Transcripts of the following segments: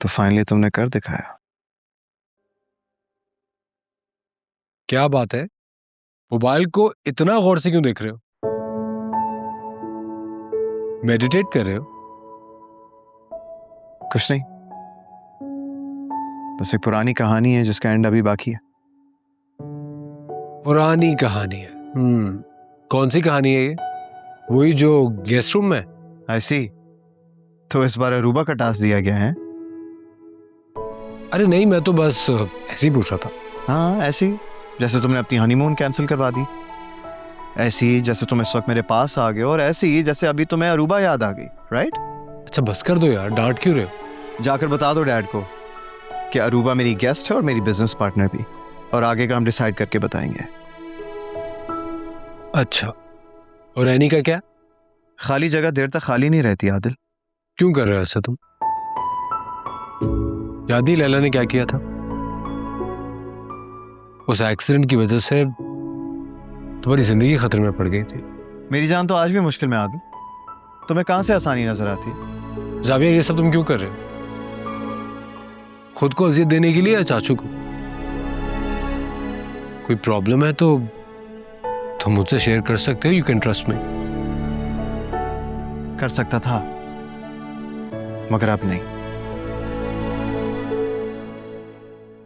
तो फाइनली तुमने कर दिखाया। क्या बात है, मोबाइल को इतना गौर से क्यों देख रहे हो? मेडिटेट कर रहे हो? कुछ नहीं, बस एक पुरानी कहानी है जिसका एंड अभी बाकी है। पुरानी कहानी है? कौन सी कहानी है ये? वही जो गेस्ट रूम में? ऐसी तो इस बार अरूबा का टास्क दिया गया है। अरे नहीं, मैं तो बस ऐसे ही पूछ रहा था। हाँ, ऐसी जैसे तुमने अपनी हनीमून कैंसिल करवा दी, ऐसी जैसे तुम इस वक्त मेरे पास आ गए, और ऐसी जैसे अभी तुम्हें अरूबा याद आ गई। राइट? अच्छा बस कर दो यार, डांट क्यों रहे हो? जाकर बता दो डैड को कि अरूबा मेरी गेस्ट है और मेरी बिजनेस पार्टनर भी, और आगे का हम डिसाइड करके बताएंगे। अच्छा, और एनी का क्या? खाली जगह देर तक खाली नहीं रहती आदिल। क्यों कर रहे हो ऐसा तुम? याद ही लैला ने क्या किया था? उस एक्सीडेंट की वजह से तुम्हारी जिंदगी खतरे में पड़ गई थी। मेरी जान तो आज भी मुश्किल में आदिल, तुम्हें कहां से आसानी नजर आती? जावियर, ये सब तुम क्यों कर रहे हो? खुद को अजियत देने के लिए या चाचू को? कोई प्रॉब्लम है तो तुम मुझसे शेयर कर सकते हो। You can trust me. कर सकता था मगर अब नहीं,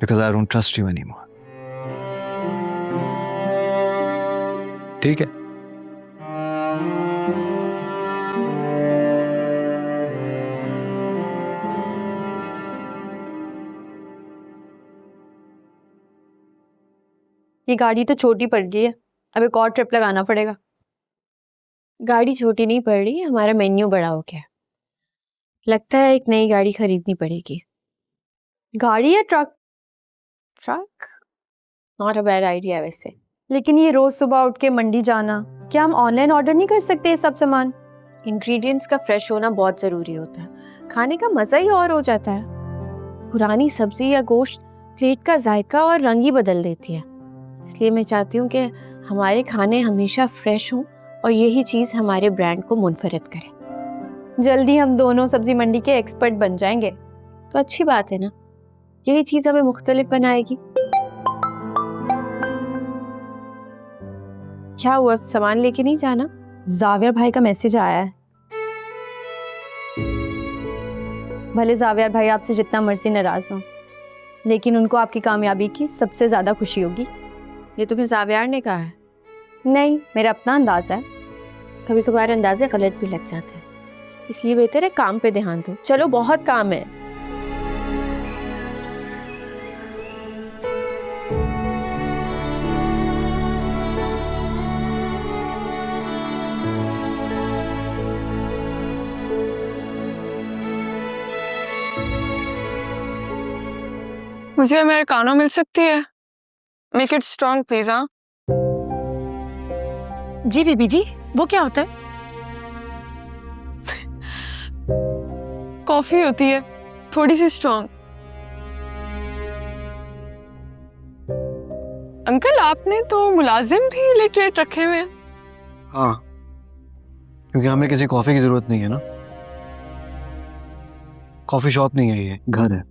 because I don't trust you anymore. ठीक है। ये गाड़ी तो छोटी पड़ गई है, अब एक और ट्रिप लगाना पड़ेगा। गाड़ी छोटी नहीं पड़ रही, हमारा मेन्यू बड़ा हो गया। लगता है एक नई गाड़ी खरीदनी पड़ेगी। गाड़ी या truck? Truck not a bad idea वैसे, लेकिन ये रोज सुबह उठ के मंडी जाना, क्या हम ऑनलाइन ऑर्डर नहीं कर सकते ये सब सामान? इंग्रेडिएंट्स का फ्रेश होना बहुत जरूरी होता है, खाने का मजा ही और हो जाता है। पुरानी सब्जी या गोश्त प्लेट का जायका और रंग ही बदल देती है। इसलिए मैं चाहती हूँ कि हमारे खाने हमेशा फ्रेश हों और यही चीज़ हमारे ब्रांड को मुनफरद करे। जल्दी हम दोनों सब्जी मंडी के एक्सपर्ट बन जाएंगे तो अच्छी बात है ना, यही चीज़ हमें मुख्तलिफ बनाएगी। क्या हुआ, सामान लेके नहीं जाना? जावियर भाई का मैसेज आया है। भले जावियर भाई आपसे जितना मर्जी नाराज हो, लेकिन उनको आपकी कामयाबी की सबसे ज्यादा खुशी होगी। ये तुम्हें जावियर ने कहा है? नहीं, मेरा अपना अंदाज है। कभी कभार अंदाजे गलत भी लग जाते हैं, इसलिए बेहतर है काम पे ध्यान दो। चलो बहुत काम है। मुझे अमेरिकानो मिल सकती है? Make it strong please. हाँ जी बीबी जी, वो क्या होता है? कॉफी होती है, थोड़ी सी स्ट्रॉन्ग। अंकल, आपने तो मुलाजिम भी इलिटरेट रखे हुए हैं। हाँ, क्योंकि हमें किसी कॉफी की जरूरत नहीं है ना। कॉफी शॉप नहीं है, ये घर है।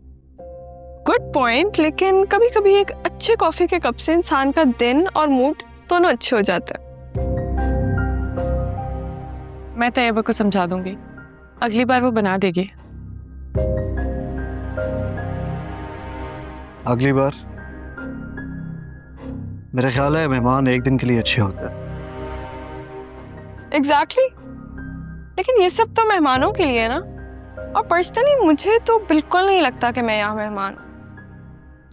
गुड पॉइंट, लेकिन कभी कभी एक अच्छे कॉफी के कप से इंसान का दिन और मूड दोनों अच्छे हो जाता है। मैं तैयबा को समझा दूंगी, अगली बार वो बना देगी। अगली बार? मेरा ख्याल है मेहमान एक दिन के लिए अच्छे होते हैं। एग्जैक्टली, लेकिन ये सब तो मेहमानों के लिए है ना, और पर्सनली मुझे तो बिल्कुल नहीं लगता कि मैं यहाँ मेहमान हूँ।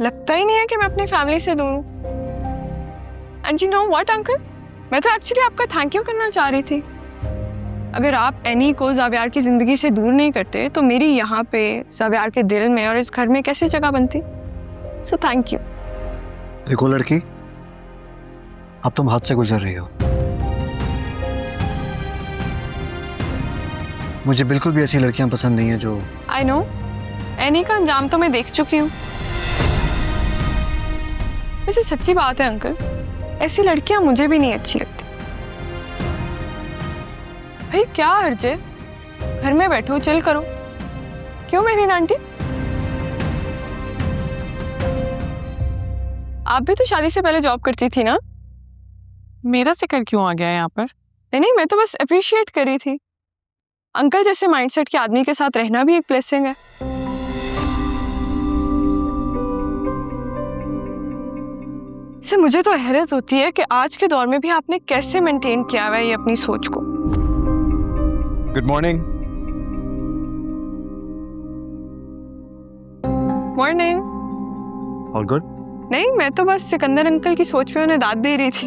लगता ही नहीं है कि मैं अपनी फैमिली से दूर हूँ। And you know what uncle, मैं तो एक्चुअली आपका थैंक यू करना चाह रही थी। अगर आप एनी को जावियर की जिंदगी से दूर नहीं करते तो मेरी यहाँ पे जावियर के दिल में और इस घर में कैसे जगह बनती। So thank you. देखो लड़की, अब तुम हद से गुजर रही हो। मुझे बिल्कुल भी ऐसी लड़कियां पसंद नहीं है जो... आई नो, एनी का अंजाम तो मैं देख चुकी हूँ। वैसे सच्ची बात है अंकल, ऐसी लड़कियां मुझे भी नहीं अच्छी लगती। भाई क्या हर्ज है, घर में बैठो चिल करो। क्यों मेरी आंटी? आप भी तो शादी से पहले जॉब करती थी ना? मेरा जिक्र क्यों आ गया यहाँ पर? नहीं, मैं तो बस अप्रिशिएट कर रही थी। अंकल जैसे माइंडसेट के आदमी के साथ रहना भी एक ब्लेसिंग है। से मुझे तो हैरत होती है कि आज के दौर में भी आपने कैसे मेंटेन किया हुआ है ये अपनी सोच को। Good morning. Morning. All good? नहीं, मैं तो बस सिकंदर अंकल की सोच पे उन्हें दाद दे रही थी।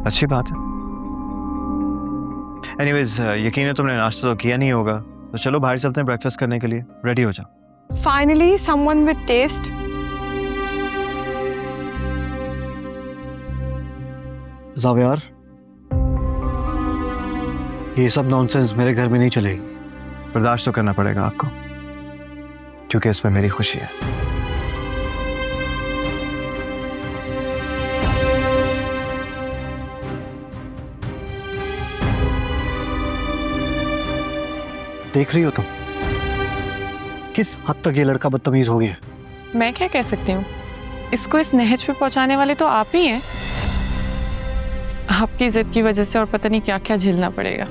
अच्छी बात है। एनीवेज, यकीन तुमने नाश्ता तो किया नहीं होगा, तो चलो बाहर चलते हैं ब्रेकफास्ट करने के लिए। रेडी हो जाओ। Finally someone with taste. Javier, ये सब नॉनसेंस मेरे घर में नहीं चलेगी। बर्दाश्त तो करना पड़ेगा आपको, क्योंकि इसमें मेरी खुशी है। देख रही हो तुम किस हद तक ये लड़का बदतमीज हो गया। मैं क्या कह सकती हूँ? इसको इस नहज पे पहुँचाने वाले तो आप ही हैं। आपकी जिद की वजह से और पता नहीं क्या क्या झेलना पड़ेगा।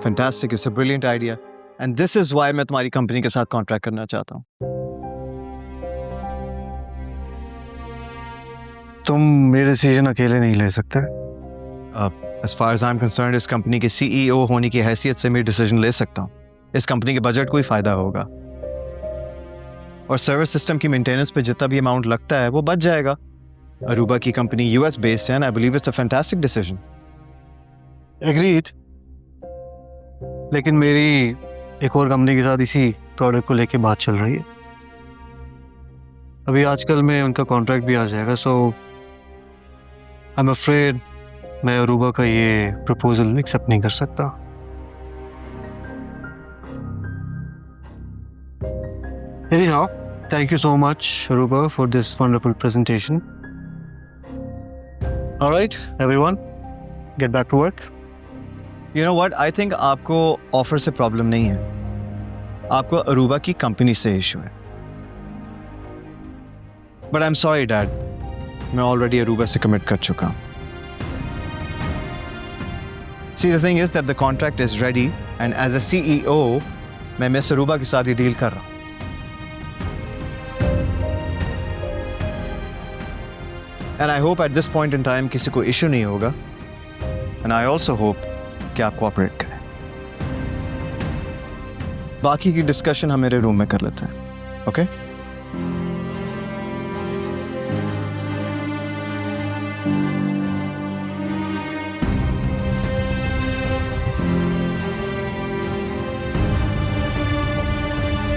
Fantastic, it's a brilliant idea, and this is why मैं तुम्हारी कंपनी के साथ कॉन्ट्रैक्ट करना चाहता हूँ। तुम मेरे डिसीजन अकेले नहीं ले सकते। As far as I am concerned, इस कंपनी के सीईओ होने की हैसियत से मैं डिसीजन ले सकता हूँ। इस कंपनी के बजट को ही फायदा होगा, और सर्विस सिस्टम की मेंटेनेंस पे जितना भी अमाउंट लगता है वो बच जाएगा। अरूबा की कंपनी यूएस बेस्ड है, and I believe it's a fantastic decision. Agreed, लेकिन मेरी एक और कंपनी के साथ इसी प्रोडक्ट को लेके बात चल रही है। अभी आजकल में उनका कॉन्ट्रैक्ट भी आ जाएगा, सो आई एम अफ्रेड मैं अरूबा का ये प्रपोजल एक्सेप्ट नहीं कर सकता। Anyhow, thank you so much, Aruba, for this wonderful presentation. All right, everyone, get back to work. You know what, I think आपको ऑफर से प्रॉब्लम नहीं है, आपको अरूबा की कंपनी से इशू है। But I am sorry dad, मैं already Aruba से कमिट कर चुका हूँ। See the thing is that the contract is ready, and as a CEO मैं मिस अरूबा के साथ ही डील कर रहा हूँ। And I hope at this point in time किसी को इशू नहीं होगा, एंड आई ऑल्सो होप कि आप कोऑपरेट करें। बाकी की डिस्कशन हम मेरे रूम में कर लेते हैं, ओके?